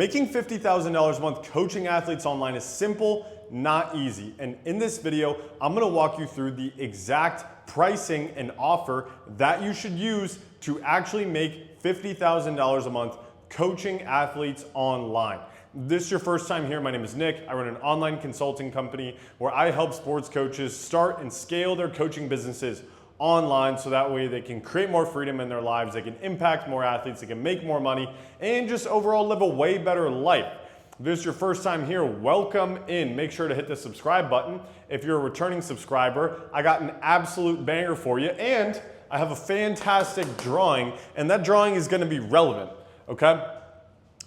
Making $50,000 a month coaching athletes online is simple, not easy. And in this video, I'm gonna walk you through the exact pricing and offer that you should use to actually make $50,000 a month coaching athletes online. If this is your first time here, my name is Nick. I run an online consulting company where I help sports coaches start and scale their coaching businesses online so that way they can create more freedom in their lives, they can impact more athletes, they can make more money, and just overall live a way better life. If this is your first time here, welcome in. Make sure to hit the subscribe button. If you're a returning subscriber, I got an absolute banger for you, and I have a fantastic drawing, and that drawing is gonna be relevant, okay?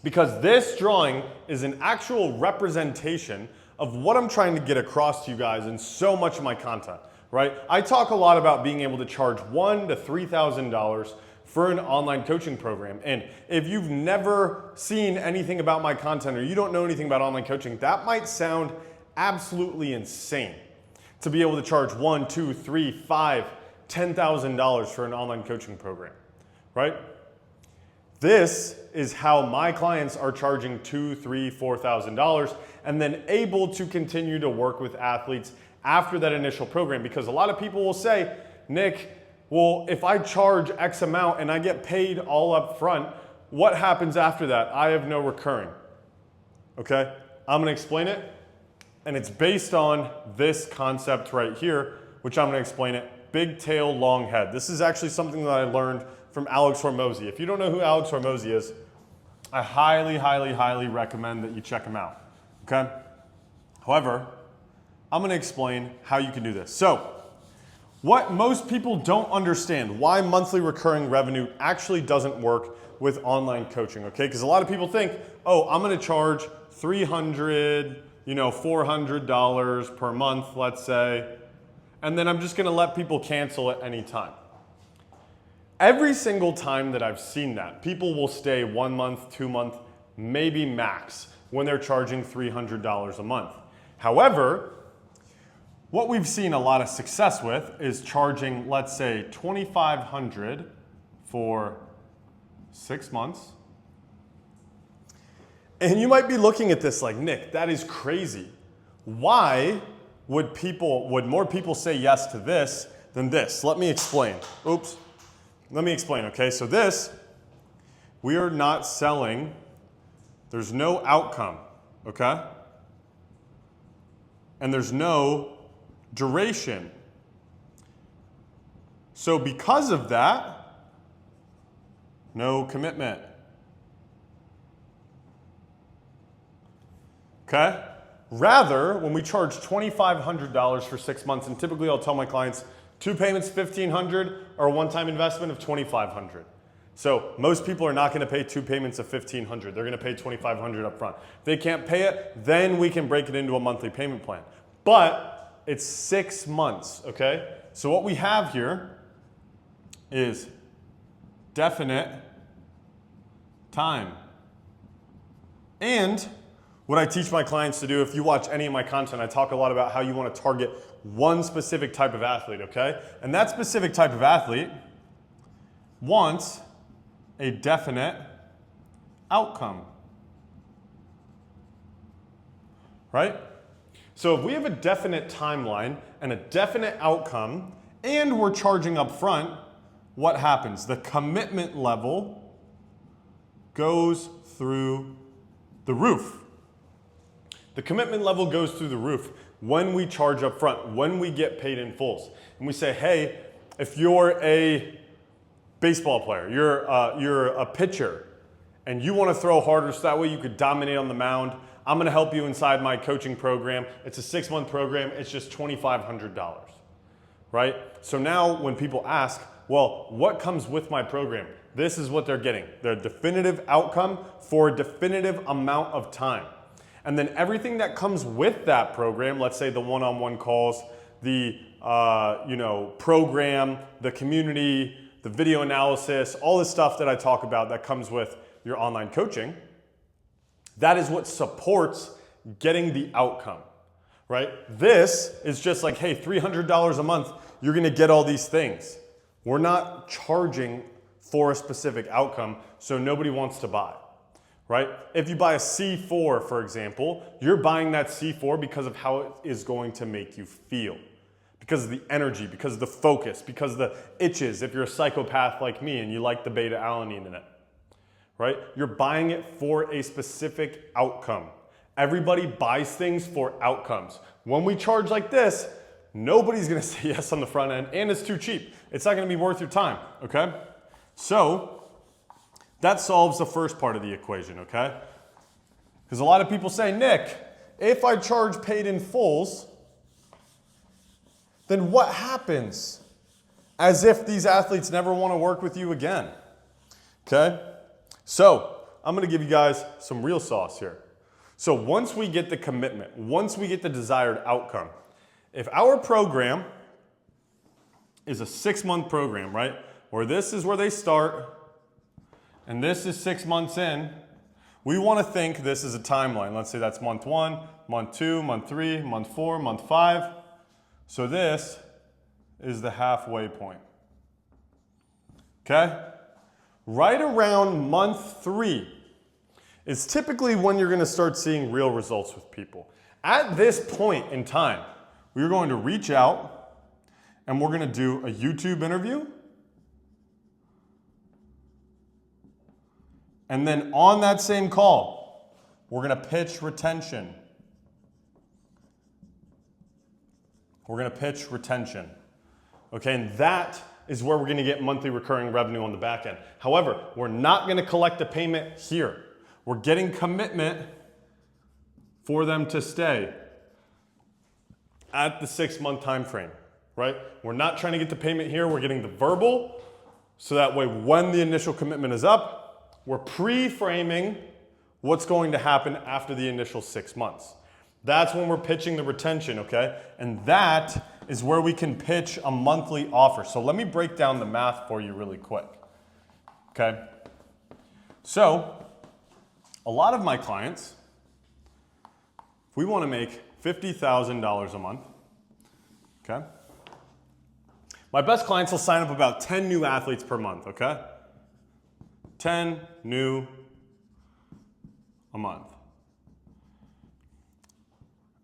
Because this drawing is an actual representation of what I'm trying to get across to you guys in so much of my content. Right? I talk a lot about being able to charge $1,000 to $3,000 for an online coaching program. And if you've never seen anything about my content or you don't know anything about online coaching, that might sound absolutely insane to be able to charge $1,000, $2,000, $3,000, $5,000, $10,000 for an online coaching program, right? This is how my clients are charging $2,000, $3,000, $4,000 and then able to continue to work with athletes after that initial program, because a lot of people will say, Nick, well, if I charge X amount and I get paid all up front, what happens after that? I have no recurring. Okay, I'm gonna explain it, and it's based on this concept right here, which I'm gonna explain it, big tail, long head. This is actually something that I learned from Alex Hormozi. If you don't know who Alex Hormozi is, I highly, highly, highly recommend that you check him out, okay? However, I'm gonna explain how you can do this. So, what most people don't understand, why monthly recurring revenue actually doesn't work with online coaching, okay? Because a lot of people think, oh, I'm gonna charge $300, $400 per month, let's say, and then I'm just gonna let people cancel at any time. Every single time that I've seen that, people will stay 1 month, 2 months, maybe max, when they're charging $300 a month. However, what we've seen a lot of success with is charging, let's say, $2,500 for 6 months. And you might be looking at this like, Nick, that is crazy. Why would more people say yes to this than this? Let me explain. Oops. Let me explain, okay? So this, we are not selling. There's no outcome, okay? And there's no duration. So because of that, no commitment. Okay? Rather, when we charge $2,500 for 6 months, and typically I'll tell my clients 2 payments, $1,500, or a one-time investment of $2,500. So most people are not gonna pay 2 payments of $1,500. They're gonna pay $2,500 up front. If they can't pay it, then we can break it into a monthly payment plan. But it's 6 months, okay? So what we have here is definite time. And what I teach my clients to do, if you watch any of my content, I talk a lot about how you want to target one specific type of athlete, okay? And that specific type of athlete wants a definite outcome, right? So if we have a definite timeline and a definite outcome, and we're charging up front, what happens? The commitment level goes through the roof. The commitment level goes through the roof when we charge up front, when we get paid in fulls. And we say, hey, if you're a baseball player, you're a pitcher, and you want to throw harder so that way you could dominate on the mound, I'm gonna help you inside my coaching program. It's a 6-month program, it's just $2,500, right? So now when people ask, well, what comes with my program? This is what they're getting. The definitive outcome for a definitive amount of time. And then everything that comes with that program, let's say the one-on-one calls, the program, the community, the video analysis, all the stuff that I talk about that comes with your online coaching, that is what supports getting the outcome, right? This is just like, hey, $300 a month, you're gonna get all these things. We're not charging for a specific outcome, so nobody wants to buy, right? If you buy a C4, for example, you're buying that C4 because of how it is going to make you feel. Because of the energy, because of the focus, because of the itches, if you're a psychopath like me and you like the beta alanine in it, right? You're buying it for a specific outcome. Everybody buys things for outcomes. When we charge like this, nobody's gonna say yes on the front end, and it's too cheap. It's not gonna be worth your time, okay? So, that solves the first part of the equation, okay? Because a lot of people say, Nick, if I charge paid in fulls, then what happens? As if these athletes never want to work with you again. Okay? So, I'm going to give you guys some real sauce here. So once we get the commitment, once we get the desired outcome, if our program is a 6-month program, right? Where this is where they start, and this is 6 months in, we want to think this is a timeline. Let's say that's month 1, month 2, month 3, month 4, month 5. So this is the halfway point, okay? Right around month 3 is typically when you're gonna start seeing real results with people. At this point in time, we're going to reach out and we're gonna do a YouTube interview. And then on that same call, we're gonna pitch retention. We're gonna pitch retention, okay? And that is where we're gonna get monthly recurring revenue on the back end. However, we're not gonna collect a payment here. We're getting commitment for them to stay at the 6-month time frame, right? We're not trying to get the payment here, we're getting the verbal, so that way when the initial commitment is up, we're pre-framing what's going to happen after the initial 6 months. That's when we're pitching the retention, okay? And that is where we can pitch a monthly offer. So let me break down the math for you really quick, okay? So, a lot of my clients, if we want to make $50,000 a month, okay? My best clients will sign up about 10 new athletes per month, okay? 10 new a month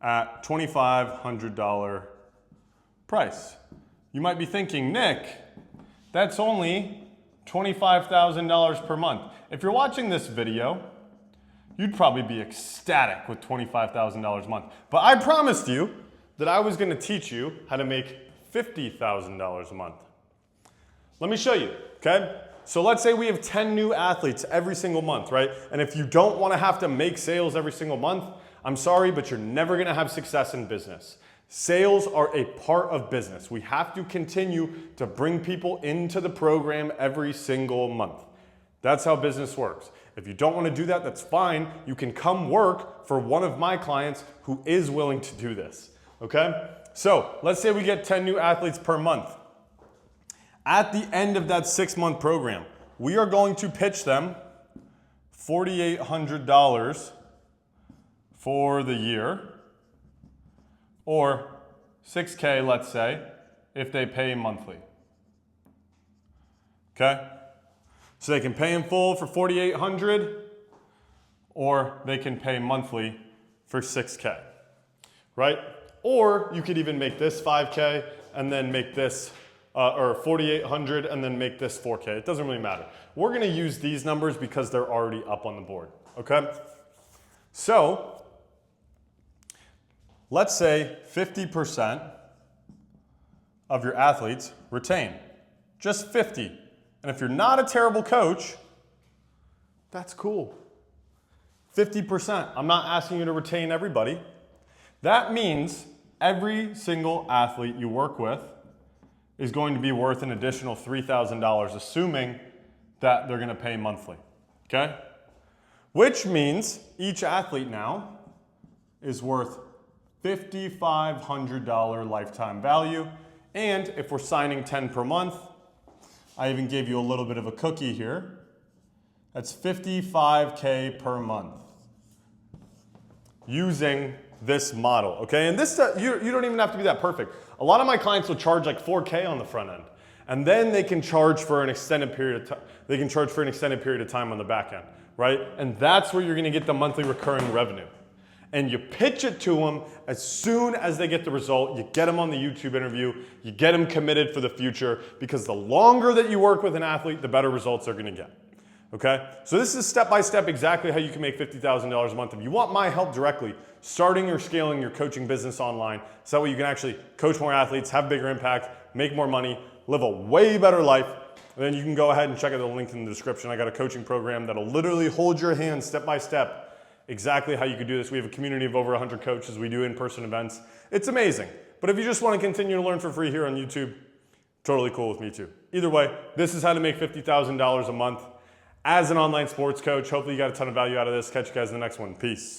at $2,500 price. You might be thinking, Nick, that's only $25,000 per month. If you're watching this video, you'd probably be ecstatic with $25,000 a month. But I promised you that I was gonna teach you how to make $50,000 a month. Let me show you, okay? So let's say we have 10 new athletes every single month, right? And if you don't wanna have to make sales every single month, I'm sorry, but you're never gonna have success in business. Sales are a part of business. We have to continue to bring people into the program every single month. That's how business works. If you don't want to do that, that's fine. You can come work for one of my clients who is willing to do this, okay? So let's say we get 10 new athletes per month. At the end of that 6-month program, we are going to pitch them $4,800 for the year, or $6K, let's say, if they pay monthly. Okay? So they can pay in full for $4,800, or they can pay monthly for $6K, right? Or you could even make this $5K and then make this, or $4,800 and then make this $4K. It doesn't really matter. We're gonna use these numbers because they're already up on the board, okay? So, let's say 50% of your athletes retain, just 50. And if you're not a terrible coach, that's cool. 50%, I'm not asking you to retain everybody. That means every single athlete you work with is going to be worth an additional $3,000, assuming that they're gonna pay monthly, okay? Which means each athlete now is worth $5,500 lifetime value. And if we're signing 10 per month, I even gave you a little bit of a cookie here. That's $55K per month using this model, okay? And this, you don't even have to be that perfect. A lot of my clients will charge like $4K on the front end, and then they can charge for an extended period of time. They can charge for an extended period of time on the back end, right? And that's where you're gonna get the monthly recurring revenue. And you pitch it to them as soon as they get the result. You get them on the YouTube interview, you get them committed for the future, because the longer that you work with an athlete, the better results they're gonna get. Okay? So this is step-by-step exactly how you can make $50,000 a month. If you want my help directly, starting or scaling your coaching business online, so that way you can actually coach more athletes, have bigger impact, make more money, live a way better life, then you can go ahead and check out the link in the description. I got a coaching program that'll literally hold your hand step-by-step exactly how you could do this. We have a community of over 100 coaches. We do in-person events. It's amazing. But if you just want to continue to learn for free here on YouTube, totally cool with me too. Either way, this is how to make $50,000 a month as an online sports coach. Hopefully you got a ton of value out of this. Catch you guys in the next one. Peace.